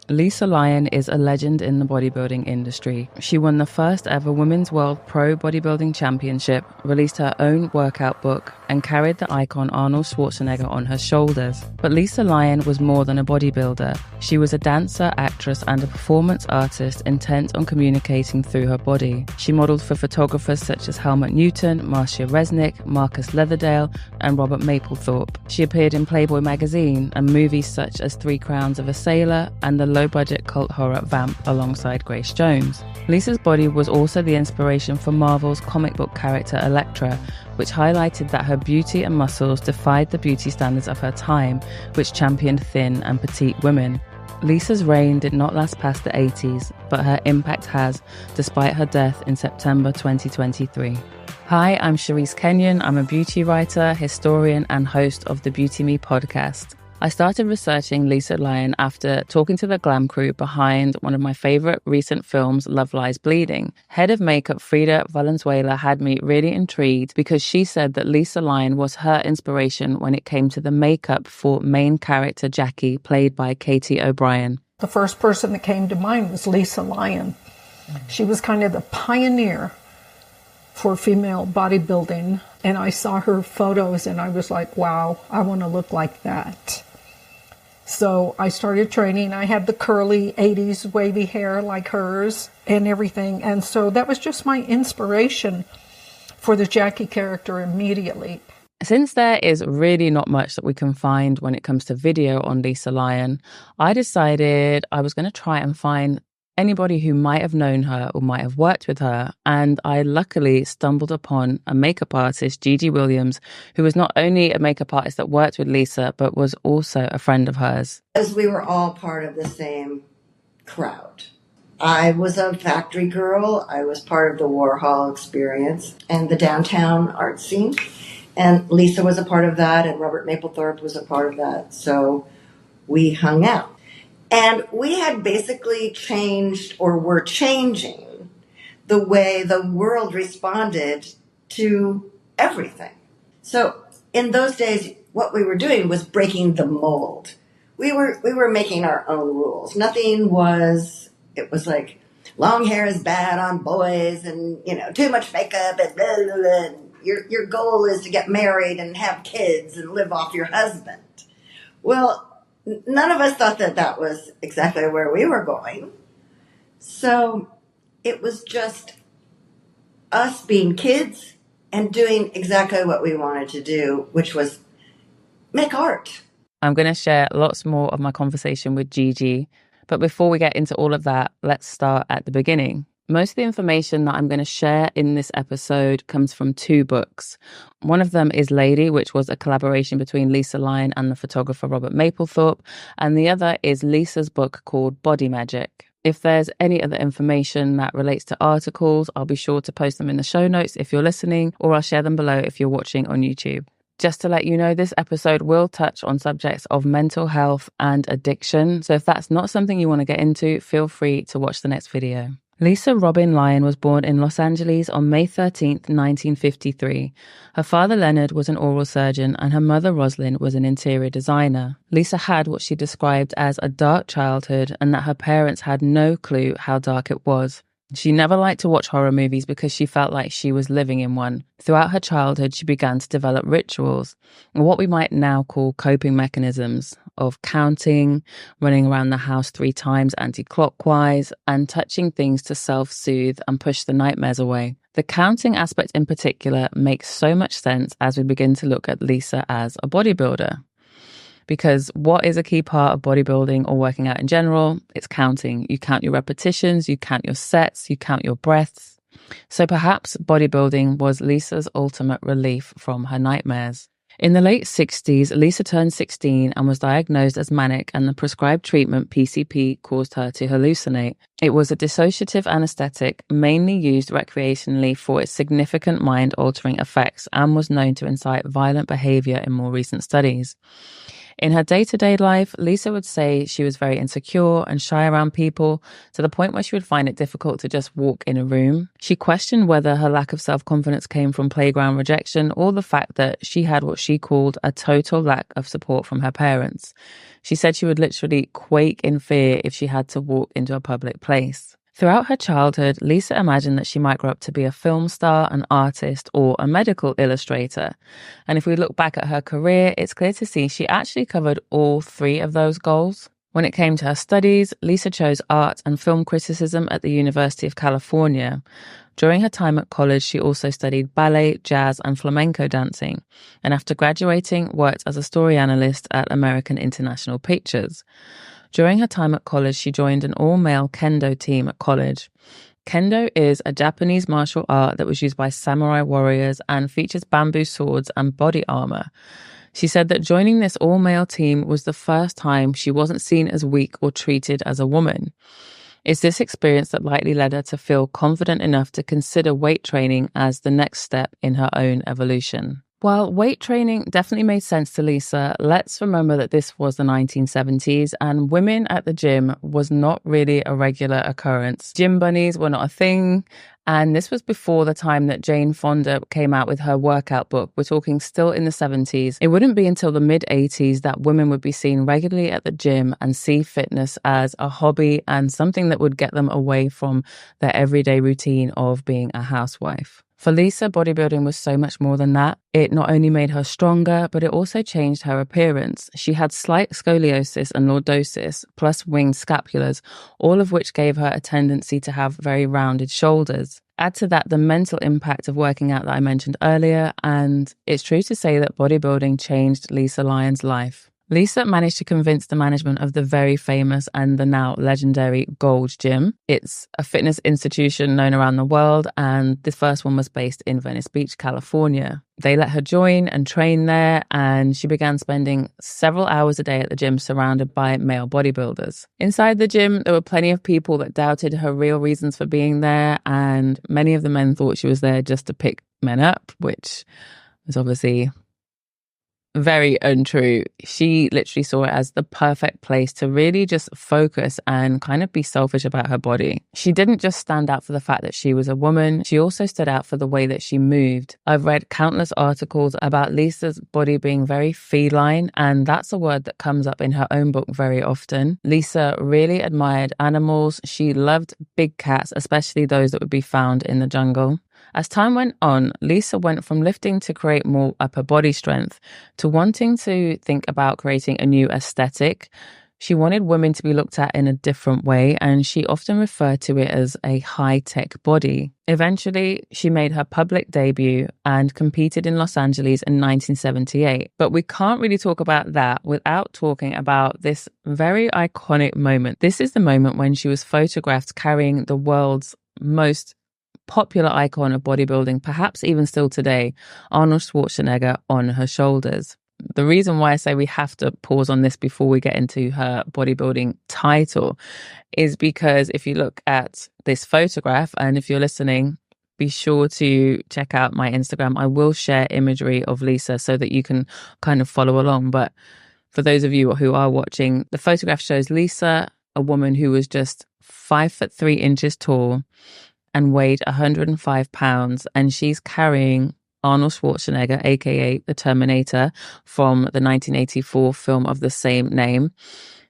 Lisa Lyon is a legend in the bodybuilding industry. She won the first ever Women's World Pro Bodybuilding Championship, released her own workout book, and carried the icon Arnold Schwarzenegger on her shoulders. But Lisa Lyon was more than a bodybuilder. She was a dancer, actress, and a performance artist intent on communicating through her body. She modeled for photographers such as Helmut Newton, Marcia Resnick, Marcus Leatherdale, and Robert Mapplethorpe. She appeared in Playboy magazine and movies such as Three Crowns of a Sailor and the low-budget cult horror Vamp alongside Grace Jones. Lisa's body was also the inspiration for Marvel's comic book character Elektra, which highlighted that her beauty and muscles defied the beauty standards of her time, which championed thin and petite women. Lisa's reign did not last past the 80s, but her impact has, despite her death in September 2023. Hi, I'm Charisse Kenyon. I'm a beauty writer, historian, and host of the Beauty Me podcast. I started researching Lisa Lyon after talking to the glam crew behind one of my favorite recent films, Love Lies Bleeding. Head of makeup Frida Valenzuela had me really intrigued because she said that Lisa Lyon was her inspiration when it came to the makeup for main character Jackie, played by Katie O'Brien. The first person that came to mind was Lisa Lyon. She was kind of the pioneer for female bodybuilding, and I saw her photos and I was like, wow, I want to look like that. So I started training. I had the curly 80s wavy hair like hers and everything, and so that was just my inspiration for the Jackie character immediately. Since there is really not much that we can find when it comes to video on Lisa Lyon, I decided I was going to try and find anybody who might have known her or might have worked with her, and I luckily stumbled upon a makeup artist, Gigi Williams, who was not only a makeup artist that worked with Lisa, but was also a friend of hers. Because we were all part of the same crowd. I was a factory girl. I was part of the Warhol experience and the downtown art scene, and Lisa was a part of that, and Robert Mapplethorpe was a part of that, so we hung out. And we had basically changed, or were changing, the way the world responded to everything. So in those days, what we were doing was breaking the mold. We were making our own rules. It was like, long hair is bad on boys, and, too much makeup, and blah, blah, blah. And your goal is to get married and have kids and live off your husband. Well, none of us thought that was exactly where we were going. So it was just us being kids and doing exactly what we wanted to do, which was make art. I'm going to share lots more of my conversation with Gigi, but before we get into all of that, let's start at the beginning. Most of the information that I'm going to share in this episode comes from two books. One of them is Lady, which was a collaboration between Lisa Lyon and the photographer Robert Mapplethorpe, and the other is Lisa's book called Body Magic. If there's any other information that relates to articles, I'll be sure to post them in the show notes if you're listening, or I'll share them below if you're watching on YouTube. Just to let you know, this episode will touch on subjects of mental health and addiction, so if that's not something you want to get into, feel free to watch the next video. Lisa Robin Lyon was born in Los Angeles on May 13th, 1953. Her father Leonard was an oral surgeon and her mother Rosalind was an interior designer. Lisa had what she described as a dark childhood, and that her parents had no clue how dark it was. She never liked to watch horror movies because she felt like she was living in one. Throughout her childhood, she began to develop rituals, or what we might now call coping mechanisms, of counting, running around the house 3 times anti-clockwise, and touching things to self-soothe and push the nightmares away. The counting aspect in particular makes so much sense as we begin to look at Lisa as a bodybuilder. Because what is a key part of bodybuilding or working out in general? It's counting. You count your repetitions, you count your sets, you count your breaths. So perhaps bodybuilding was Lisa's ultimate relief from her nightmares. In the late 60s, Lisa turned 16 and was diagnosed as manic, and the prescribed treatment PCP caused her to hallucinate. It was a dissociative anesthetic mainly used recreationally for its significant mind-altering effects and was known to incite violent behavior in more recent studies. In her day-to-day life, Lisa would say she was very insecure and shy around people, to the point where she would find it difficult to just walk in a room. She questioned whether her lack of self-confidence came from playground rejection or the fact that she had what she called a total lack of support from her parents. She said she would literally quake in fear if she had to walk into a public place. Throughout her childhood, Lisa imagined that she might grow up to be a film star, an artist, or a medical illustrator. And if we look back at her career, it's clear to see she actually covered all three of those goals. When it came to her studies, Lisa chose art and film criticism at the University of California. During her time at college, she also studied ballet, jazz, and flamenco dancing, and after graduating, worked as a story analyst at American International Pictures. During her time at college, she joined an all-male kendo team at college. Kendo is a Japanese martial art that was used by samurai warriors and features bamboo swords and body armor. She said that joining this all-male team was the first time she wasn't seen as weak or treated as a woman. It's this experience that likely led her to feel confident enough to consider weight training as the next step in her own evolution. While weight training definitely made sense to Lisa, let's remember that this was the 1970s and women at the gym was not really a regular occurrence. Gym bunnies were not a thing, and this was before the time that Jane Fonda came out with her workout book. We're talking still in the 70s. It wouldn't be until the mid-80s that women would be seen regularly at the gym and see fitness as a hobby and something that would get them away from their everyday routine of being a housewife. For Lisa, bodybuilding was so much more than that. It not only made her stronger, but it also changed her appearance. She had slight scoliosis and lordosis, plus winged scapulars, all of which gave her a tendency to have very rounded shoulders. Add to that the mental impact of working out that I mentioned earlier, and it's true to say that bodybuilding changed Lisa Lyon's life. Lisa managed to convince the management of the very famous and the now legendary Gold Gym. It's a fitness institution known around the world, and the first one was based in Venice Beach, California. They let her join and train there, and she began spending several hours a day at the gym surrounded by male bodybuilders. Inside the gym, there were plenty of people that doubted her real reasons for being there, and many of the men thought she was there just to pick men up, which was obviously very untrue. She literally saw it as the perfect place to really just focus and kind of be selfish about her body. She didn't just stand out for the fact that she was a woman, she also stood out for the way that she moved. I've read countless articles about Lisa's body being very feline, and that's a word that comes up in her own book very often. Lisa really admired animals. She loved big cats, especially those that would be found in the jungle. As time went on, Lisa went from lifting to create more upper body strength to wanting to think about creating a new aesthetic. She wanted women to be looked at in a different way, and she often referred to it as a high-tech body. Eventually, she made her public debut and competed in Los Angeles in 1978. But we can't really talk about that without talking about this very iconic moment. This is the moment when she was photographed carrying the world's most popular icon of bodybuilding, perhaps even still today, Arnold Schwarzenegger, on her shoulders. The reason why I say we have to pause on this before we get into her bodybuilding title is because if you look at this photograph, and if you're listening, be sure to check out my Instagram. I will share imagery of Lisa so that you can kind of follow along. But for those of you who are watching, the photograph shows Lisa, a woman who was just 5'3" tall, and weighed 105 pounds, and she's carrying Arnold Schwarzenegger, aka the Terminator, from the 1984 film of the same name.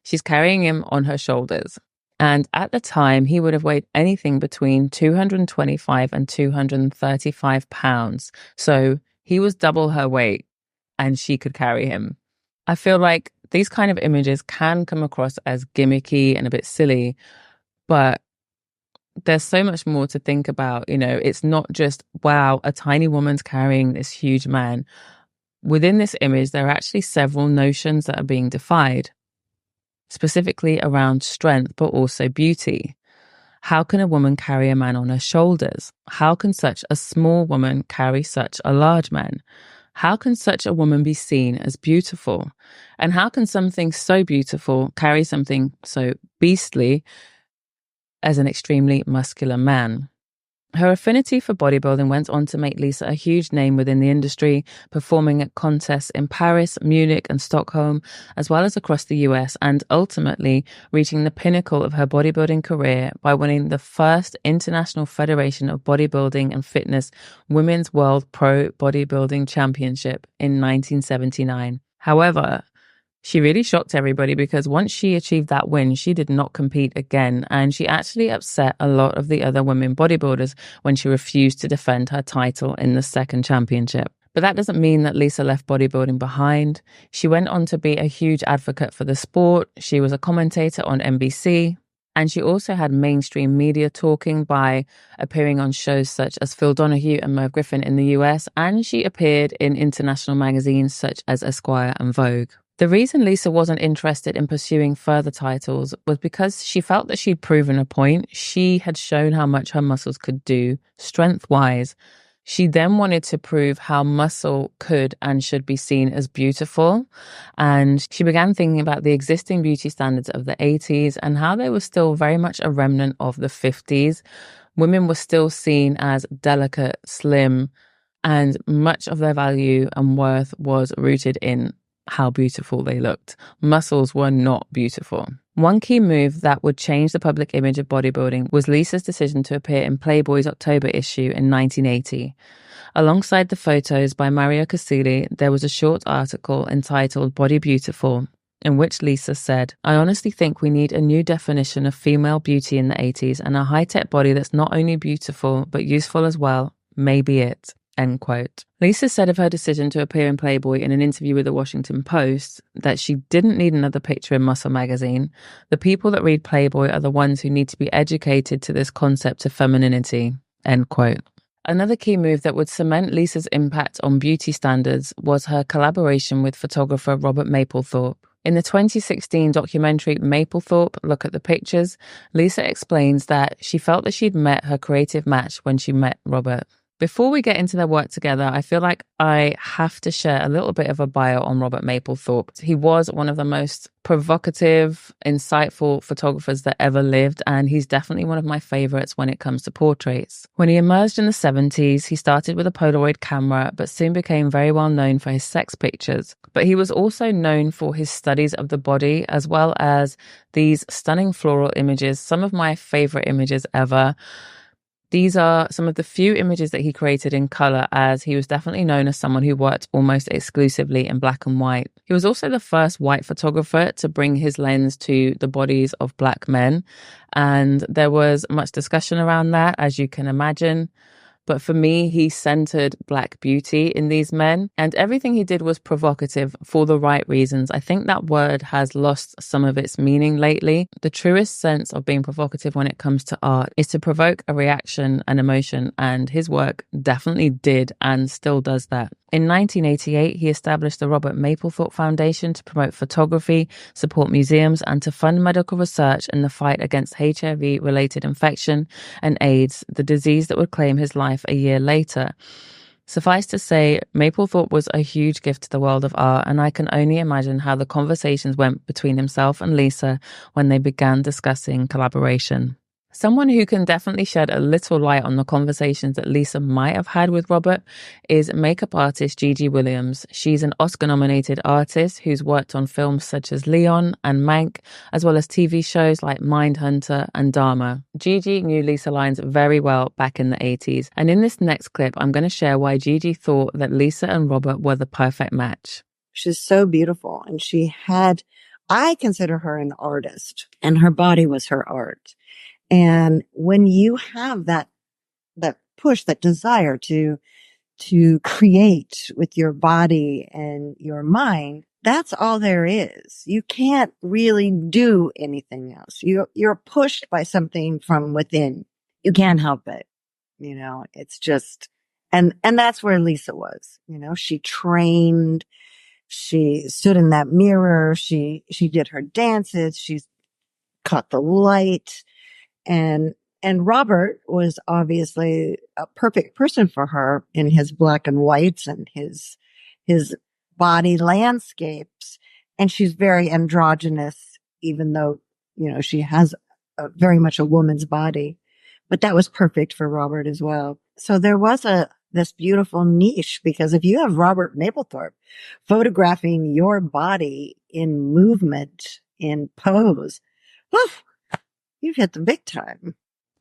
She's carrying him on her shoulders. And at the time, he would have weighed anything between 225 and 235 pounds. So he was double her weight, and she could carry him. I feel like these kind of images can come across as gimmicky and a bit silly, but there's so much more to think about. You know, it's not just, wow, a tiny woman's carrying this huge man. Within this image, there are actually several notions that are being defied, specifically around strength, but also beauty. How can a woman carry a man on her shoulders? How can such a small woman carry such a large man? How can such a woman be seen as beautiful? And how can something so beautiful carry something so beastly as an extremely muscular man? Her affinity for bodybuilding went on to make Lisa a huge name within the industry, performing at contests in Paris, Munich, and Stockholm, as well as across the US, and ultimately reaching the pinnacle of her bodybuilding career by winning the first International Federation of Bodybuilding and Fitness Women's World Pro Bodybuilding Championship in 1979. However, she really shocked everybody because once she achieved that win, she did not compete again, and she actually upset a lot of the other women bodybuilders when she refused to defend her title in the second championship. But that doesn't mean that Lisa left bodybuilding behind. She went on to be a huge advocate for the sport. She was a commentator on NBC, and she also had mainstream media talking by appearing on shows such as Phil Donahue and Merv Griffin in the US, and she appeared in international magazines such as Esquire and Vogue. The reason Lisa wasn't interested in pursuing further titles was because she felt that she'd proven a point. She had shown how much her muscles could do, strength-wise. She then wanted to prove how muscle could and should be seen as beautiful. And she began thinking about the existing beauty standards of the 80s and how they were still very much a remnant of the 50s. Women were still seen as delicate, slim, and much of their value and worth was rooted in how beautiful they looked. Muscles were not beautiful. One key move that would change the public image of bodybuilding was Lisa's decision to appear in Playboy's October issue in 1980. Alongside the photos by Mario Casilli, there was a short article entitled Body Beautiful, in which Lisa said, "I honestly think we need a new definition of female beauty in the 80s, and a high-tech body that's not only beautiful, but useful as well, may be it." End quote. Lisa said of her decision to appear in Playboy in an interview with the Washington Post that she didn't need another picture in Muscle magazine. The people that read Playboy are the ones who need to be educated to this concept of femininity. End quote. Another key move that would cement Lisa's impact on beauty standards was her collaboration with photographer Robert Mapplethorpe. In the 2016 documentary Mapplethorpe, Look at the Pictures, Lisa explains that she felt that she'd met her creative match when she met Robert. Before we get into their work together, I feel like I have to share a little bit of a bio on Robert Mapplethorpe. He was one of the most provocative, insightful photographers that ever lived, and he's definitely one of my favorites when it comes to portraits. When he emerged in the 70s, he started with a Polaroid camera, but soon became very well known for his sex pictures. But he was also known for his studies of the body, as well as these stunning floral images, some of my favorite images ever. These are some of the few images that he created in color, as he was definitely known as someone who worked almost exclusively in black and white. He was also the first white photographer to bring his lens to the bodies of black men, and there was much discussion around that, as you can imagine. But for me, he centered black beauty in these men, and everything he did was provocative for the right reasons. I think that word has lost some of its meaning lately. The truest sense of being provocative when it comes to art is to provoke a reaction and emotion, and his work definitely did and still does that. In 1988, he established the Robert Mapplethorpe Foundation to promote photography, support museums, and to fund medical research in the fight against HIV-related infection and AIDS, the disease that would claim his life a year later. Suffice to say, Mapplethorpe was a huge gift to the world of art, and I can only imagine how the conversations went between himself and Lisa when they began discussing collaboration. Someone who can definitely shed a little light on the conversations that Lisa might have had with Robert is makeup artist Gigi Williams. She's an Oscar-nominated artist who's worked on films such as Leon and Mank, as well as TV shows like Mindhunter and Dharma. Gigi knew Lisa Lyon very well back in the 80s, and in this next clip, I'm going to share why Gigi thought that Lisa and Robert were the perfect match. She's so beautiful, and I consider her an artist, and her body was her art. And when you have that push, that desire to create with your body and your mind, that's all there is. You can't really do anything else. You're pushed by something from within. You can't help it. It's just, and that's where Lisa was. She trained, she stood in that mirror, she did her dances, she caught the light. And Robert was obviously a perfect person for her in his black and whites and his body landscapes. And she's very androgynous, even though, she has very much a woman's body. but that was perfect for Robert as well. So there was this beautiful niche, because if you have Robert Mapplethorpe photographing your body in movement, in pose, you've hit the big time.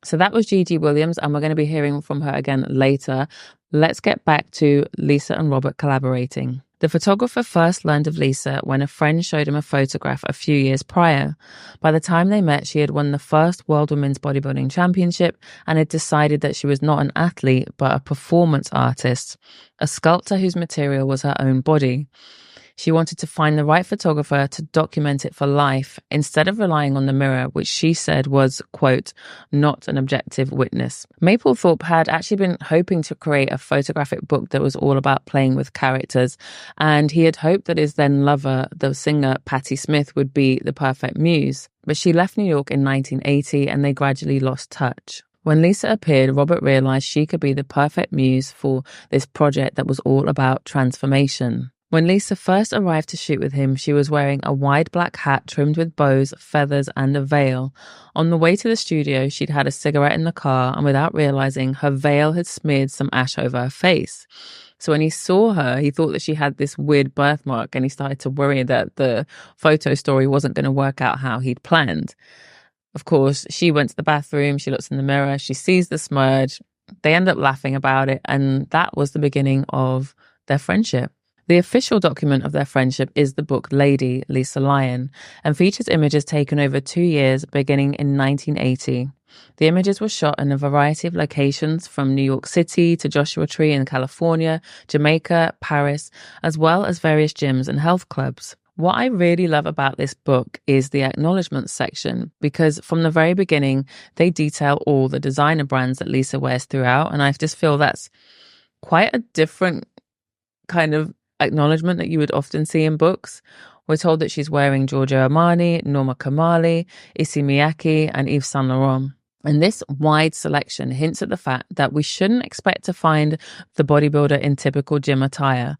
So that was Gigi Williams, and we're going to be hearing from her again later. Let's get back to Lisa and Robert collaborating. The photographer first learned of Lisa when a friend showed him a photograph a few years prior. By the time they met, she had won the first World Women's Bodybuilding Championship and had decided that she was not an athlete, but a performance artist, a sculptor whose material was her own body. She wanted to find the right photographer to document it for life instead of relying on the mirror, which she said was, quote, not an objective witness. Mapplethorpe had actually been hoping to create a photographic book that was all about playing with characters, and he had hoped that his then lover, the singer Patti Smith, would be the perfect muse. But she left New York in 1980 and they gradually lost touch. When Lisa appeared, Robert realized she could be the perfect muse for this project that was all about transformation. When Lisa first arrived to shoot with him, she was wearing a wide black hat trimmed with bows, feathers, and a veil. On the way to the studio, she'd had a cigarette in the car, and without realizing, her veil had smeared some ash over her face. So when he saw her, he thought that she had this weird birthmark, and he started to worry that the photo story wasn't going to work out how he'd planned. Of course, she went to the bathroom, she looks in the mirror, she sees the smudge. They end up laughing about it, and that was the beginning of their friendship. The official document of their friendship is the book Lady, Lisa Lyon, and features images taken over 2 years, beginning in 1980. The images were shot in a variety of locations, from New York City to Joshua Tree in California, Jamaica, Paris, as well as various gyms and health clubs. What I really love about this book is the acknowledgements section, because from the very beginning, they detail all the designer brands that Lisa wears throughout, and I just feel that's quite a different kind of acknowledgement that you would often see in books. We're told that she's wearing Giorgio Armani, Norma Kamali, Issey Miyake, and Yves Saint Laurent. And this wide selection hints at the fact that we shouldn't expect to find the bodybuilder in typical gym attire.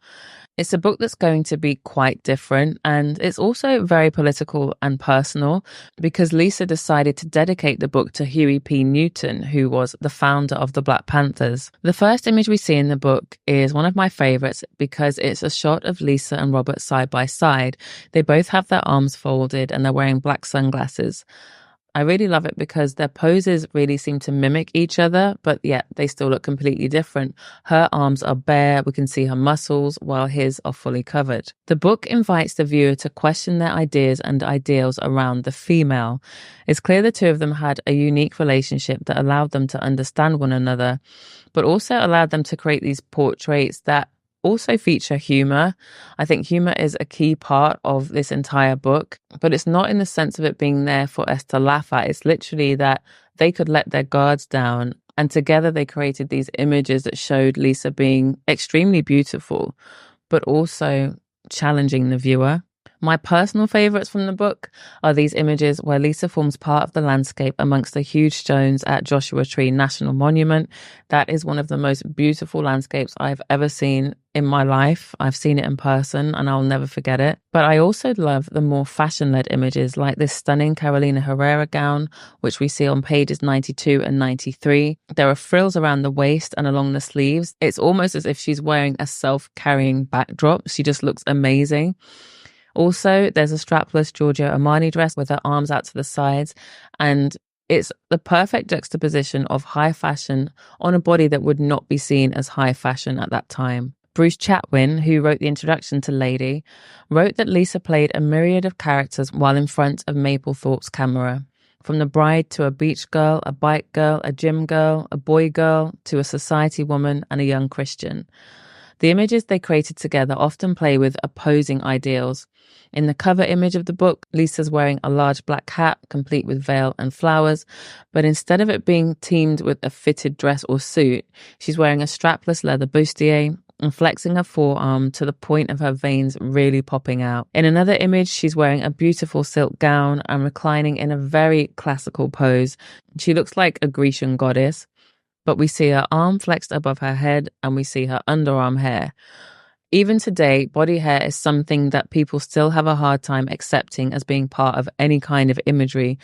It's a book that's going to be quite different, and it's also very political and personal, because Lisa decided to dedicate the book to Huey P. Newton, who was the founder of the Black Panthers. The first image we see in the book is one of my favorites because it's a shot of Lisa and Robert side by side. They both have their arms folded and they're wearing black sunglasses. I really love it because their poses really seem to mimic each other, but yet they still look completely different. Her arms are bare, we can see her muscles, while his are fully covered. The book invites the viewer to question their ideas and ideals around the female. It's clear the two of them had a unique relationship that allowed them to understand one another, but also allowed them to create these portraits that also feature humor. I think humor is a key part of this entire book, but it's not in the sense of it being there for us to laugh at. It's literally that they could let their guards down, and together they created these images that showed Lisa being extremely beautiful, but also challenging the viewer. My personal favourites from the book are these images where Lisa forms part of the landscape amongst the huge stones at Joshua Tree National Monument. That is one of the most beautiful landscapes I've ever seen in my life. I've seen it in person and I'll never forget it. But I also love the more fashion-led images, like this stunning Carolina Herrera gown, which we see on pages 92 and 93. There are frills around the waist and along the sleeves. It's almost as if she's wearing a self-carrying backdrop. She just looks amazing. Also, there's a strapless Giorgio Armani dress with her arms out to the sides, and it's the perfect juxtaposition of high fashion on a body that would not be seen as high fashion at that time. Bruce Chatwin, who wrote the introduction to Lady, wrote that Lisa played a myriad of characters while in front of Mapplethorpe's camera. From the bride to a beach girl, a bike girl, a gym girl, a boy girl, to a society woman and a young Christian. The images they created together often play with opposing ideals. In the cover image of the book, Lisa's wearing a large black hat, complete with veil and flowers, but instead of it being teamed with a fitted dress or suit, she's wearing a strapless leather bustier and flexing her forearm to the point of her veins really popping out. In another image, she's wearing a beautiful silk gown and reclining in a very classical pose. She looks like a Grecian goddess, but we see her arm flexed above her head and we see her underarm hair. Even today, body hair is something that people still have a hard time accepting as being part of any kind of imagery,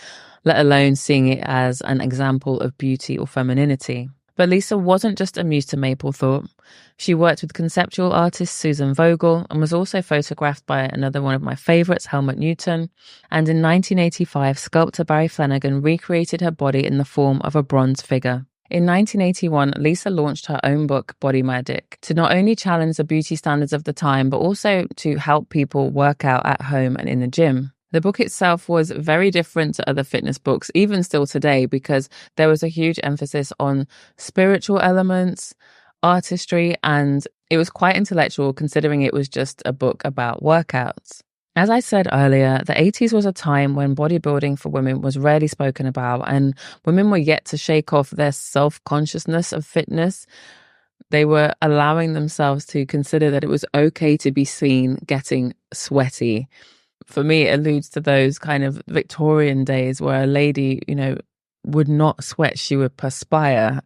let alone seeing it as an example of beauty or femininity. But Lisa wasn't just amused to Mapplethorpe. She worked with conceptual artist Susan Vogel and was also photographed by another one of my favourites, Helmut Newton. And in 1985, sculptor Barry Flanagan recreated her body in the form of a bronze figure. In 1981, Lisa launched her own book, Body Magic, to not only challenge the beauty standards of the time, but also to help people work out at home and in the gym. The book itself was very different to other fitness books, even still today, because there was a huge emphasis on spiritual elements, artistry, and it was quite intellectual considering it was just a book about workouts. As I said earlier, the 80s was a time when bodybuilding for women was rarely spoken about, and women were yet to shake off their self-consciousness of fitness. They were allowing themselves to consider that it was okay to be seen getting sweaty. For me, it alludes to those kind of Victorian days where a lady, would not sweat, she would perspire.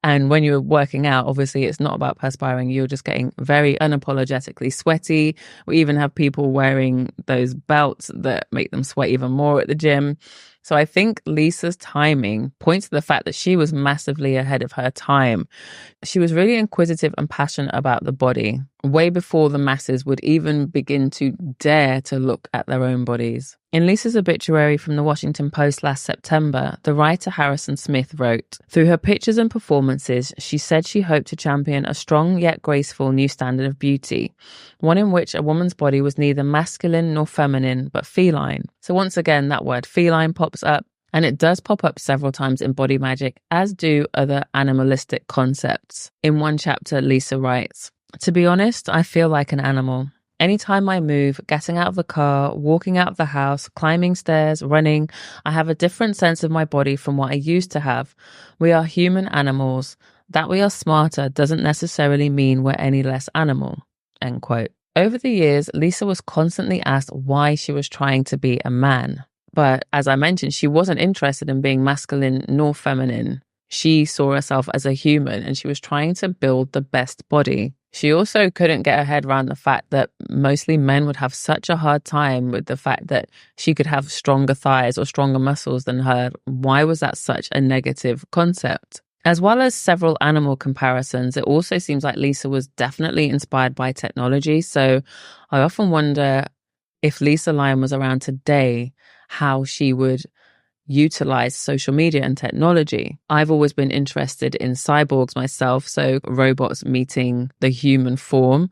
And when you're working out, obviously it's not about perspiring. You're just getting very unapologetically sweaty. We even have people wearing those belts that make them sweat even more at the gym. So I think Lisa's timing points to the fact that she was massively ahead of her time. She was really inquisitive and passionate about the body, way before the masses would even begin to dare to look at their own bodies. In Lisa's obituary from the Washington Post last September, the writer Harrison Smith wrote, "Through her pictures and performances, she said she hoped to champion a strong yet graceful new standard of beauty, one in which a woman's body was neither masculine nor feminine, but feline." So once again, that word feline pops up, and it does pop up several times in Body Magic, as do other animalistic concepts. In one chapter, Lisa writes, "To be honest, I feel like an animal. Anytime I move, getting out of the car, walking out of the house, climbing stairs, running, I have a different sense of my body from what I used to have. We are human animals. That we are smarter doesn't necessarily mean we're any less animal." End quote. Over the years, Lisa was constantly asked why she was trying to be a man. But as I mentioned, she wasn't interested in being masculine nor feminine. She saw herself as a human and she was trying to build the best body. She also couldn't get her head around the fact that mostly men would have such a hard time with the fact that she could have stronger thighs or stronger muscles than her. Why was that such a negative concept? As well as several animal comparisons, it also seems like Lisa was definitely inspired by technology. So I often wonder if Lisa Lyon was around today, how she would utilize social media and technology. I've always been interested in cyborgs myself, so robots meeting the human form.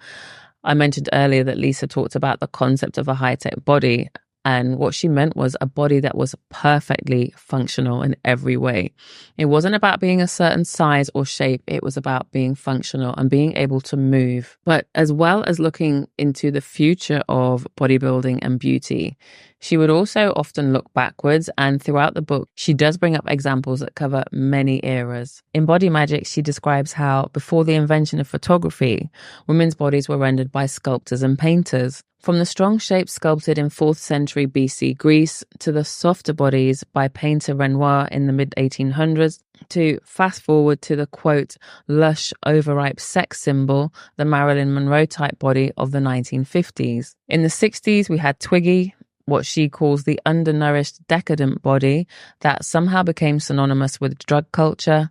I mentioned earlier that Lisa talked about the concept of a high-tech body, and what she meant was a body that was perfectly functional in every way. It wasn't about being a certain size or shape, it was about being functional and being able to move. But as well as looking into the future of bodybuilding and beauty, she would also often look backwards, and throughout the book, she does bring up examples that cover many eras. In Body Magic, she describes how, before the invention of photography, women's bodies were rendered by sculptors and painters. From the strong shapes sculpted in 4th century BC Greece to the softer bodies by painter Renoir in the mid-1800s, to fast forward to the, quote, lush, overripe sex symbol, the Marilyn Monroe type body of the 1950s. In the 60s, we had Twiggy, what she calls the undernourished decadent body that somehow became synonymous with drug culture,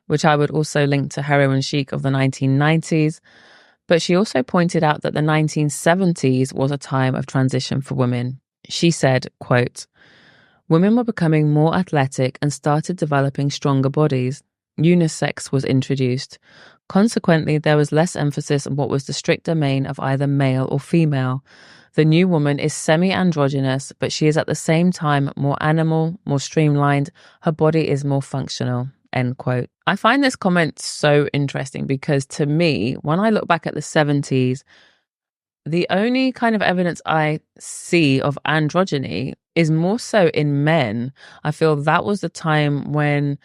which I would also link to heroin chic of the 1990s. But she also pointed out that the 1970s was a time of transition for women. She said, quote, "Women were becoming more athletic and started developing stronger bodies. Unisex was introduced. Consequently, there was less emphasis on what was the strict domain of either male or female. The new woman is semi-androgynous, but she is at the same time more animal, more streamlined. Her body is more functional." End quote. I find this comment so interesting because to me, when I look back at the 70s, the only kind of evidence I see of androgyny is more so in men. I feel that was the time when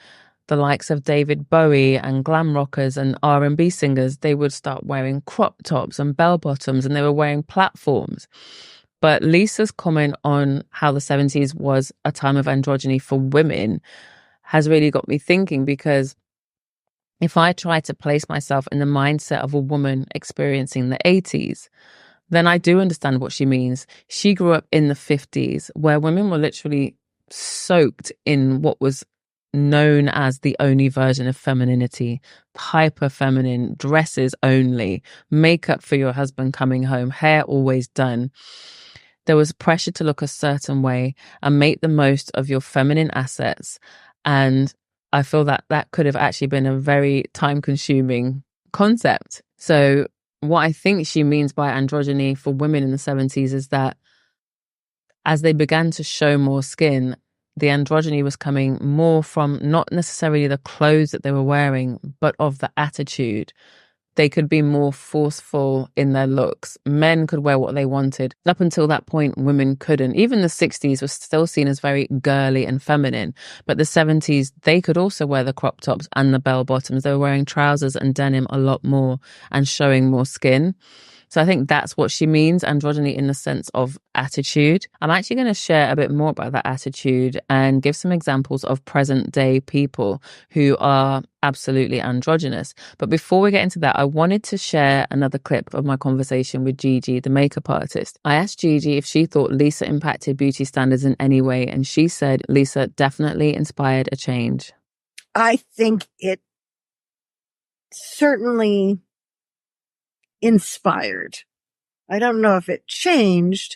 the likes of David Bowie and glam rockers and R&B singers, they would start wearing crop tops and bell bottoms and they were wearing platforms. But Lisa's comment on how the 70s was a time of androgyny for women has really got me thinking, because If I try to place myself in the mindset of a woman experiencing the 80s, then I do understand what she means. She grew up in the 50s, where women were literally soaked in what was known as the only version of femininity, hyper feminine, dresses only, makeup for your husband coming home, hair always done. There was pressure to look a certain way and make the most of your feminine assets. And I feel that that could have actually been a very time-consuming concept. So what I think she means by androgyny for women in the 70s is that as they began to show more skin, the androgyny was coming more from not necessarily the clothes that they were wearing, but of the attitude. They could be more forceful in their looks. Men could wear what they wanted. Up until that point, women couldn't. Even the 60s was still seen as very girly and feminine. But the 70s, they could also wear the crop tops and the bell bottoms. They were wearing trousers and denim a lot more and showing more skin. So I think that's what she means, androgyny in the sense of attitude. I'm actually going to share a bit more about that attitude and give some examples of present day people who are absolutely androgynous. But before we get into that, I wanted to share another clip of my conversation with Gigi, the makeup artist. I asked Gigi if she thought Lisa impacted beauty standards in any way, and she said Lisa definitely inspired a change. I think it certainly inspired. I don't know if it changed,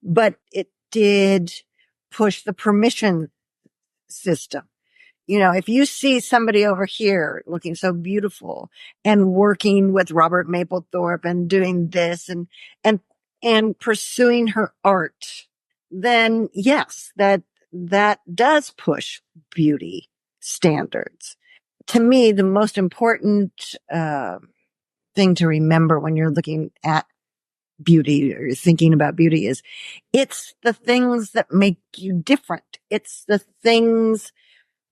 but it did push the permission system. You know, if you see somebody over here looking so beautiful and working with Robert Mapplethorpe and doing this and pursuing her art, then yes, that does push beauty standards. To me, the most important thing to remember when you're looking at beauty or thinking about beauty is it's the things that make you different. It's the things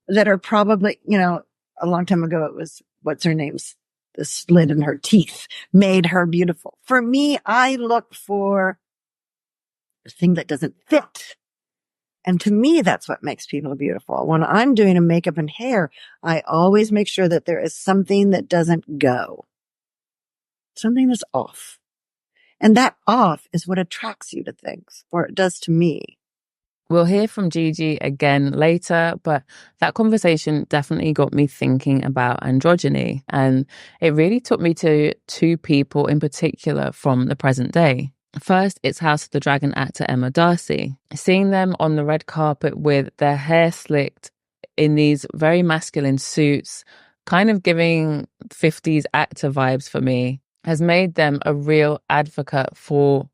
that are probably, you know, a long time ago, it was, what's her name's, the slit in her teeth made her beautiful. For me, I look for the thing that doesn't fit. And to me, that's what makes people beautiful. When I'm doing a makeup and hair, I always make sure that there is something that doesn't go. Something that's off. And that off is what attracts you to things, or it does to me. We'll hear from Gigi again later, but that conversation definitely got me thinking about androgyny. And it really took me to two people in particular from the present day. First, it's House of the Dragon actor Emma D'Arcy. Seeing them on the red carpet with their hair slicked in these very masculine suits, kind of giving 50s actor vibes for me, has made them a real advocate for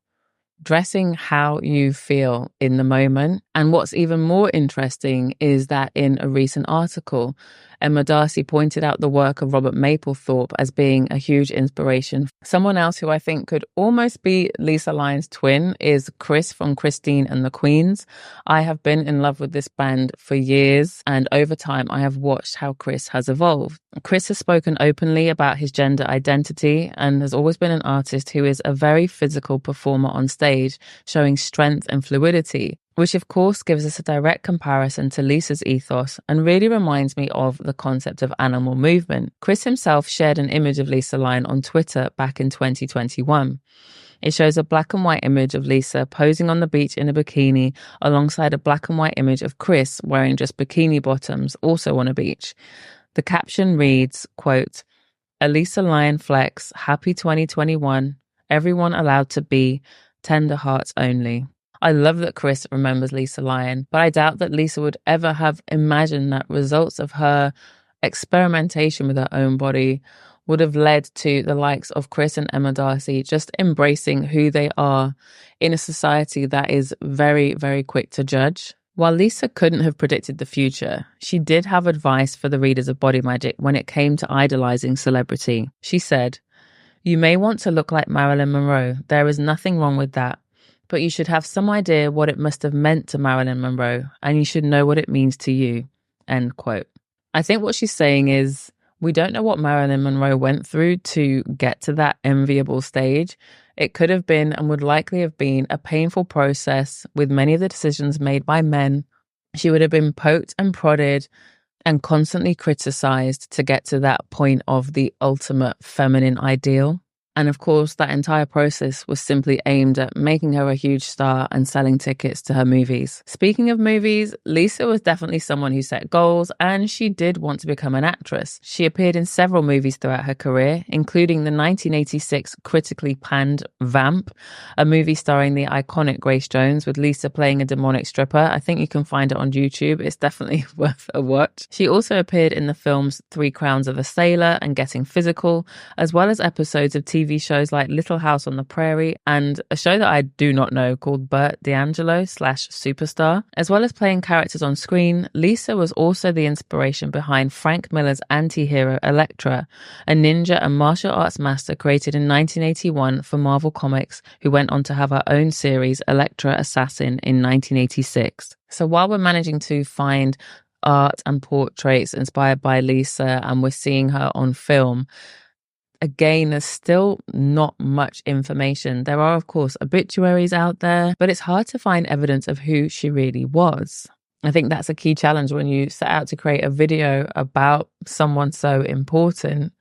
dressing how you feel in the moment. And what's even more interesting is that in a recent article, Emma D'Arcy pointed out the work of Robert Mapplethorpe as being a huge inspiration. Someone else who I think could almost be Lisa Lyon's twin is Chris from Christine and the Queens. I have been in love with this band for years, and over time I have watched how Chris has evolved. Chris has spoken openly about his gender identity and has always been an artist who is a very physical performer on stage, showing strength and fluidity, which of course gives us a direct comparison to Lisa's ethos and really reminds me of the concept of animal movement. Chris himself shared an image of Lisa Lyon on Twitter back in 2021. It shows a black and white image of Lisa posing on the beach in a bikini alongside a black and white image of Chris wearing just bikini bottoms, also on a beach. The caption reads, quote, "A Lisa Lyon flex, happy 2021, everyone allowed to be, tender hearts only." I love that Chris remembers Lisa Lyon, but I doubt that Lisa would ever have imagined that results of her experimentation with her own body would have led to the likes of Chris and Emma D'Arcy just embracing who they are in a society that is very, very quick to judge. While Lisa couldn't have predicted the future, she did have advice for the readers of Body Magic when it came to idolizing celebrity. She said, "You may want to look like Marilyn Monroe. There is nothing wrong with that. But you should have some idea what it must have meant to Marilyn Monroe, and you should know what it means to you." End quote. I think what she's saying is, we don't know what Marilyn Monroe went through to get to that enviable stage. It could have been and would likely have been a painful process with many of the decisions made by men. She would have been poked and prodded and constantly criticized to get to that point of the ultimate feminine ideal. And of course, that entire process was simply aimed at making her a huge star and selling tickets to her movies. Speaking of movies, Lisa was definitely someone who set goals, and she did want to become an actress. She appeared in several movies throughout her career, including the 1986 critically panned Vamp, a movie starring the iconic Grace Jones, with Lisa playing a demonic stripper. I think you can find it on YouTube. It's definitely worth a watch. She also appeared in the films Three Crowns of a Sailor and Getting Physical, as well as episodes of TV shows like Little House on the Prairie and a show that I do not know called Burt D'Angelo / Superstar. As well as playing characters on screen, Lisa was also the inspiration behind Frank Miller's anti-hero Elektra, a ninja and martial arts master created in 1981 for Marvel Comics, who went on to have her own series, Elektra Assassin, in 1986. So while we're managing to find art and portraits inspired by Lisa and we're seeing her on film, again, there's still not much information. There are, of course, obituaries out there, but it's hard to find evidence of who she really was. I think that's a key challenge when you set out to create a video about someone so important.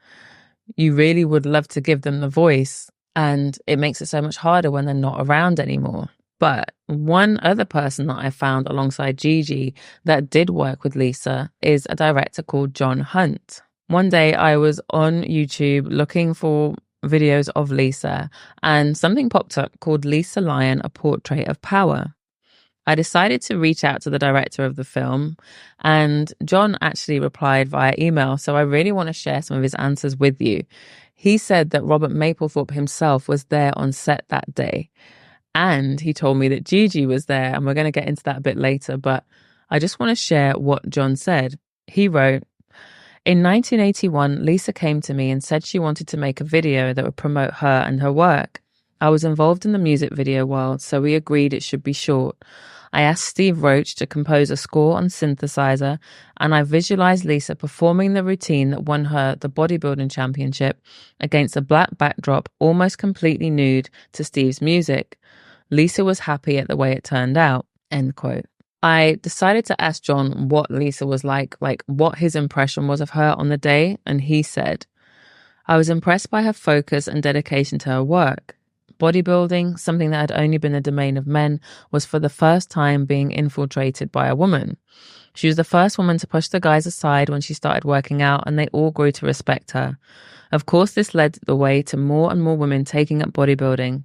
You really would love to give them the voice, and it makes it so much harder when they're not around anymore. But one other person that I found alongside Gigi that did work with Lisa is a director called John Hunt. One day I was on YouTube looking for videos of Lisa, and something popped up called Lisa Lyon, A Portrait of Power. I decided to reach out to the director of the film, and John actually replied via email, so I really want to share some of his answers with you. He said that Robert Mapplethorpe himself was there on set that day, and he told me that Gigi was there, and we're going to get into that a bit later, but I just want to share what John said. He wrote, "In 1981, Lisa came to me and said she wanted to make a video that would promote her and her work. I was involved in the music video world, so we agreed it should be short. I asked Steve Roach to compose a score on synthesizer, and I visualized Lisa performing the routine that won her the bodybuilding championship against a black backdrop, almost completely nude, to Steve's music. Lisa was happy at the way it turned out." End quote. I decided to ask John what Lisa was like what his impression was of her on the day, and he said, "I was impressed by her focus and dedication to her work. Bodybuilding, something that had only been the domain of men, was for the first time being infiltrated by a woman. She was the first woman to push the guys aside when she started working out, and they all grew to respect her. Of course, this led the way to more and more women taking up bodybuilding.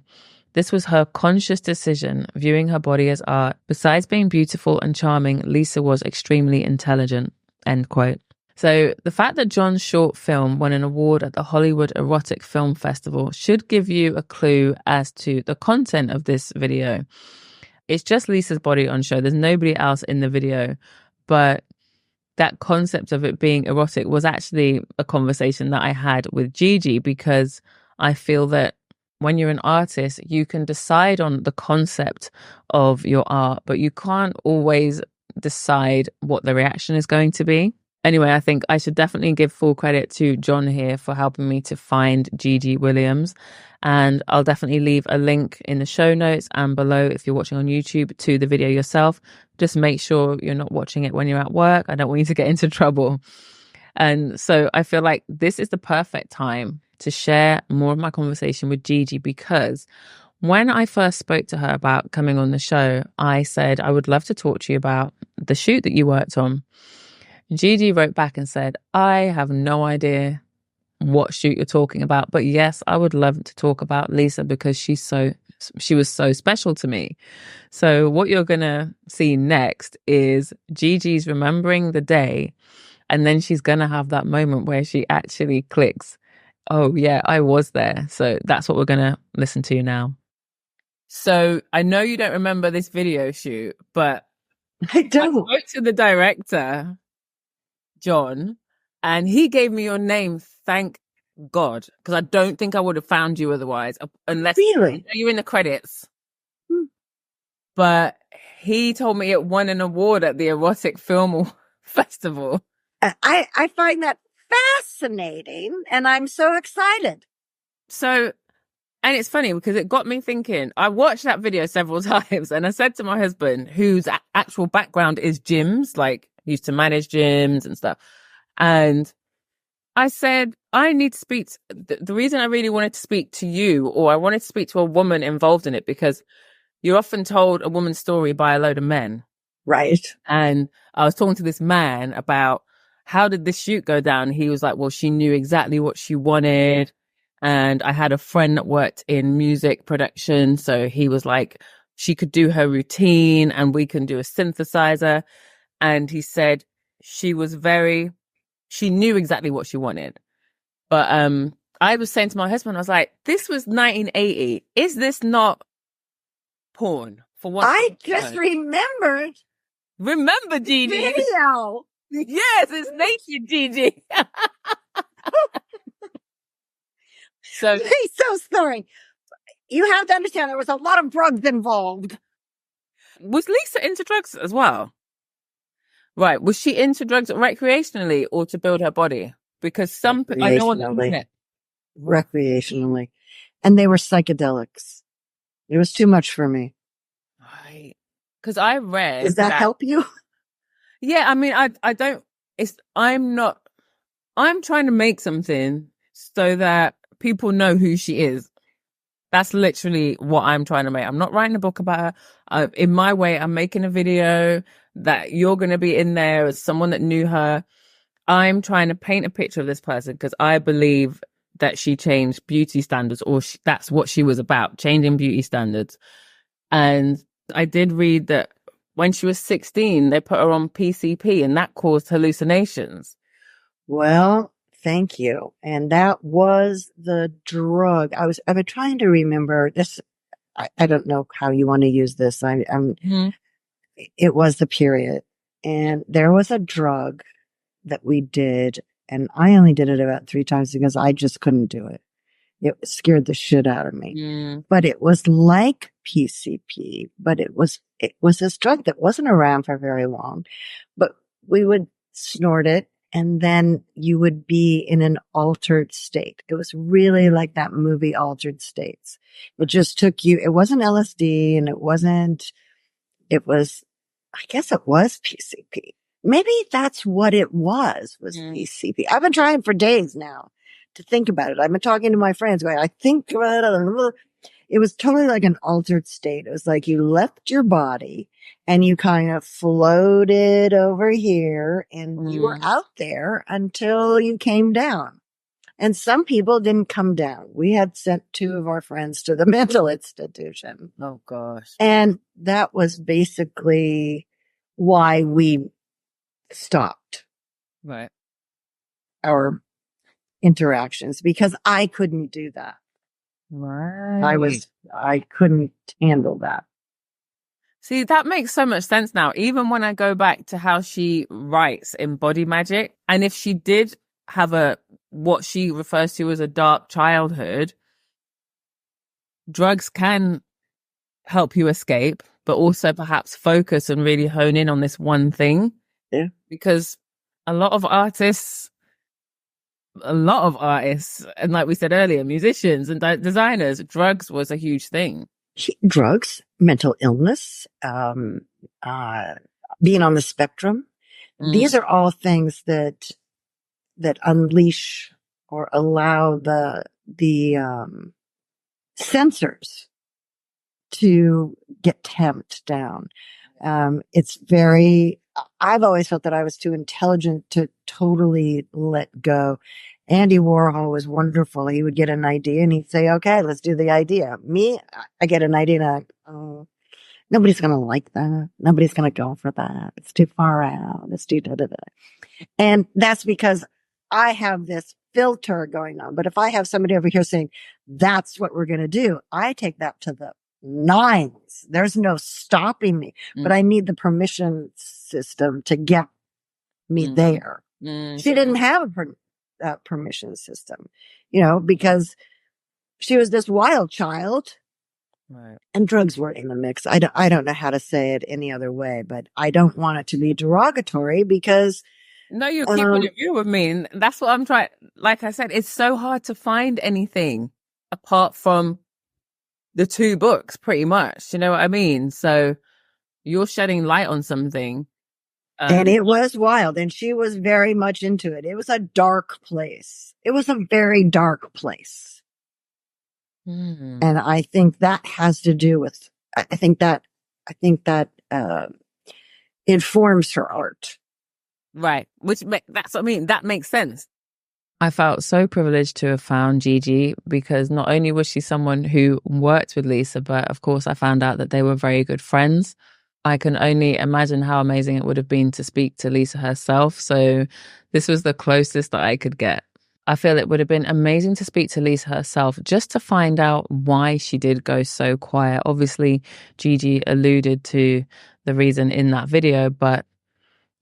This was her conscious decision, viewing her body as art. Besides being beautiful and charming, Lisa was extremely intelligent." End quote. So the fact that John's short film won an award at the Hollywood Erotic Film Festival should give you a clue as to the content of this video. It's just Lisa's body on show. There's nobody else in the video, but that concept of it being erotic was actually a conversation that I had with Gigi, because I feel that when you're an artist, you can decide on the concept of your art, but you can't always decide what the reaction is going to be. Anyway, I think I should definitely give full credit to John here for helping me to find Gigi Williams. And I'll definitely leave a link in the show notes and below if you're watching on YouTube to the video yourself. Just make sure you're not watching it when you're at work. I don't want you to get into trouble. And so I feel like this is the perfect time to share more of my conversation with Gigi, because when I first spoke to her about coming on the show, I said, I would love to talk to you about the shoot that you worked on. Gigi wrote back and said, I have no idea what shoot you're talking about, but yes, I would love to talk about Lisa because she was so special to me. So what you're going to see next is Gigi's remembering the day, and then she's going to have that moment where she actually clicks, oh yeah, I was there. So that's what we're going to listen to now. So I know you don't remember this video shoot, but I don't. I spoke to the director, John, and he gave me your name, thank God, because I don't think I would have found you otherwise, unless Really? you're in the credits. But he told me it won an award at the Erotic Film Festival. I find that fascinating, and I'm so excited. So, and it's funny because it got me thinking. I watched that video several times, and I said to my husband, whose actual background is gyms, like He used to manage gyms and stuff. And I said, I need to speak. The reason I really wanted to speak to you, or I wanted to speak to a woman involved in it, because you're often told a woman's story by a load of men. Right. And I was talking to this man about how did this shoot go down? He was like, well, she knew exactly what she wanted. And I had a friend that worked in music production. So he was like, she could do her routine and we can do a synthesizer. And he said she knew exactly what she wanted. But I was saying to my husband, I was like, this was 1980. Is this not porn? For what? I just remembered. Remember, Gigi? Video. Yes, it's naked, Gigi. So sorry. You have to understand there was a lot of drugs involved. Was Lisa into drugs as well? Right. Was she into drugs recreationally or to build her body? Because I know on the internet. Recreationally. And they were psychedelics. It was too much for me. Right. Because I read. Does that help you? Yeah. I mean, I'm trying to make something so that people know who she is. That's literally what I'm trying to make. I'm not writing a book about her. In my way, I'm making a video that you're going to be in there as someone that knew her. I'm trying to paint a picture of this person because I believe that she changed beauty standards, or that's what she was about, changing beauty standards. And I did read that when she was 16, they put her on PCP and that caused hallucinations. Well, thank you. And that was the drug. I've been trying to remember this. I don't know how you want to use this. It was the period. And there was a drug that we did. And I only did it about 3 times because I just couldn't do it. It scared the shit out of me. But it was like PCP, but it was this drug that wasn't around for very long, but we would snort it and then you would be in an altered state. It was really like that movie Altered States. It just took you, it wasn't LSD and I guess it was PCP. Maybe that's what it was PCP. I've been trying for days now to think about it. I've been talking to my friends going, I think about it. It was totally like an altered state. It was like you left your body and you kind of floated over here and you were out there until you came down. And some people didn't come down. We had sent 2 of our friends to the mental institution. Oh gosh. And that was basically why we stopped. Right. Our interactions, because I couldn't do that. Right. I couldn't handle that. See, that makes so much sense now. Even when I go back to how she writes in Body Magic, and if she did have what she refers to as a dark childhood, drugs can help you escape, but also perhaps focus and really hone in on this one thing. Yeah. Because a lot of artists, and like we said earlier, musicians and designers, drugs was a huge thing. Drugs, mental illness, being on the spectrum. These are all things that unleash or allow the sensors to get tamped down. I've always felt that I was too intelligent to totally let go. Andy Warhol was wonderful. He would get an idea and he'd say, okay, let's do the idea. Me, I get an idea and I'm like, oh, nobody's going to like that. Nobody's going to go for that. It's too far out. It's too da-da-da. And that's because I have this filter going on. But if I have somebody over here saying, that's what we're going to do, I take that to the 9s. There's no stopping me, but I need the permission system to get me there. She didn't have a permission system, because she was this wild child, right? And drugs were in the mix. I don't know how to say it any other way, but I don't want it to be derogatory because. No, you're keeping it real with me. And that's what I'm trying. Like I said, it's so hard to find anything apart from the 2 books, pretty much. You know what I mean? So you're shedding light on something. And it was wild. And she was very much into it. It was a dark place. It was a very dark place. And I think that has to do with, I think that informs her art. Right. That's what I mean. That makes sense. I felt so privileged to have found Gigi because not only was she someone who worked with Lisa, but of course I found out that they were very good friends. I can only imagine how amazing it would have been to speak to Lisa herself. So this was the closest that I could get. I feel it would have been amazing to speak to Lisa herself just to find out why she did go so quiet. Obviously, Gigi alluded to the reason in that video, but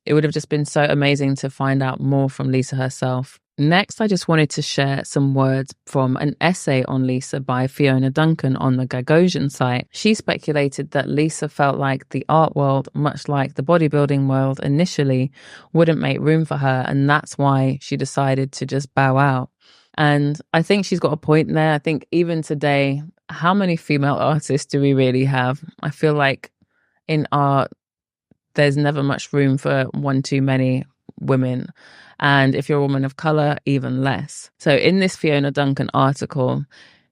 it would have just been so amazing to find out more from Lisa herself. Next, I just wanted to share some words from an essay on Lisa by Fiona Duncan on the Gagosian site. She speculated that Lisa felt like the art world, much like the bodybuilding world initially, wouldn't make room for her, and that's why she decided to just bow out. And I think she's got a point there. I think even today, how many female artists do we really have? I feel like in art, there's never much room for one too many women. And if you're a woman of color, even less. So in this Fiona Duncan article,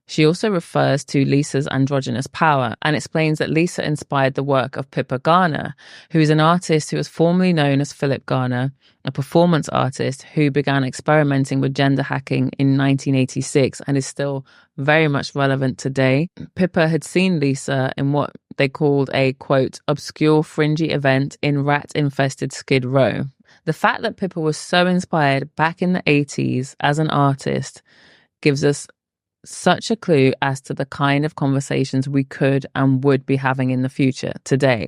she also refers to Lisa's androgynous power and explains that Lisa inspired the work of Pippa Garner, who is an artist who was formerly known as Philip Garner, a performance artist who began experimenting with gender hacking in 1986 and is still very much relevant today. Pippa had seen Lisa in what they called a, quote, obscure fringy event in rat-infested Skid Row. The fact that Pippa was so inspired back in the 80s as an artist gives us such a clue as to the kind of conversations we could and would be having in the future today.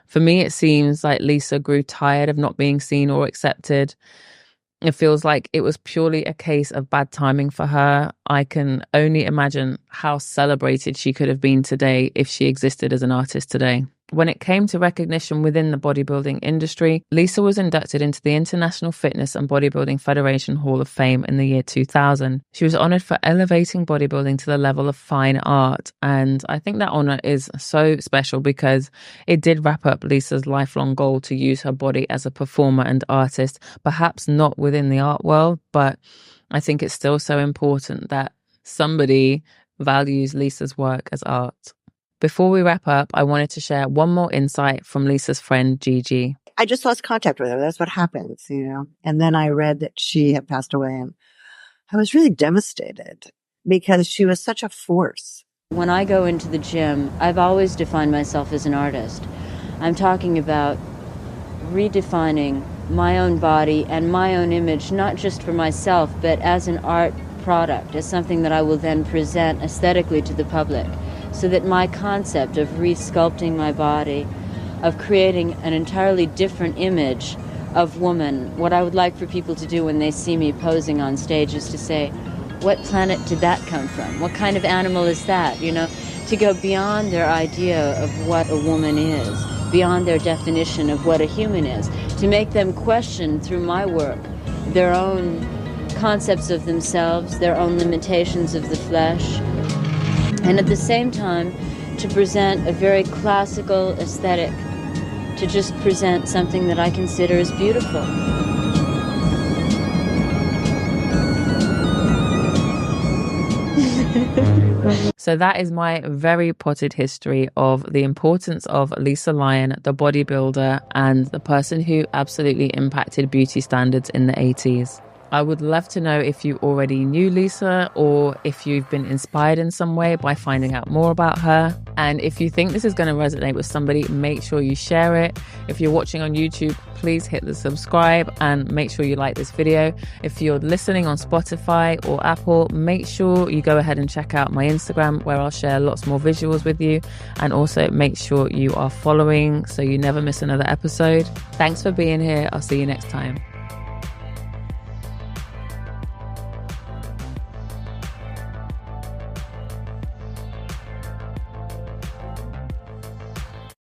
For me, it seems like Lisa grew tired of not being seen or accepted. It feels like it was purely a case of bad timing for her. I can only imagine how celebrated she could have been today if she existed as an artist today. When it came to recognition within the bodybuilding industry, Lisa was inducted into the International Fitness and Bodybuilding Federation Hall of Fame in the year 2000. She was honored for elevating bodybuilding to the level of fine art. And I think that honor is so special because it did wrap up Lisa's lifelong goal to use her body as a performer and artist, perhaps not within the art world, but I think it's still so important that somebody values Lisa's work as art. Before we wrap up, I wanted to share one more insight from Lisa's friend, Gigi. I just lost contact with her. That's what happens, you know. And then I read that she had passed away, and I was really devastated because she was such a force. When I go into the gym, I've always defined myself as an artist. I'm talking about redefining my own body and my own image, not just for myself, but as an art product, as something that I will then present aesthetically to the public. So that my concept of resculpting my body, of creating an entirely different image of woman, what I would like for people to do when they see me posing on stage is to say, what planet did that come from? What kind of animal is that? You know, to go beyond their idea of what a woman is, beyond their definition of what a human is, to make them question through my work their own concepts of themselves, their own limitations of the flesh, and at the same time to present a very classical aesthetic, to just present something that I consider as beautiful. So that is my very potted history of the importance of Lisa Lyon, the bodybuilder, and the person who absolutely impacted beauty standards in the 80s. I would love to know if you already knew Lisa or if you've been inspired in some way by finding out more about her. And if you think this is going to resonate with somebody, make sure you share it. If you're watching on YouTube, please hit the subscribe and make sure you like this video. If you're listening on Spotify or Apple, make sure you go ahead and check out my Instagram where I'll share lots more visuals with you. And also make sure you are following so you never miss another episode. Thanks for being here. I'll see you next time.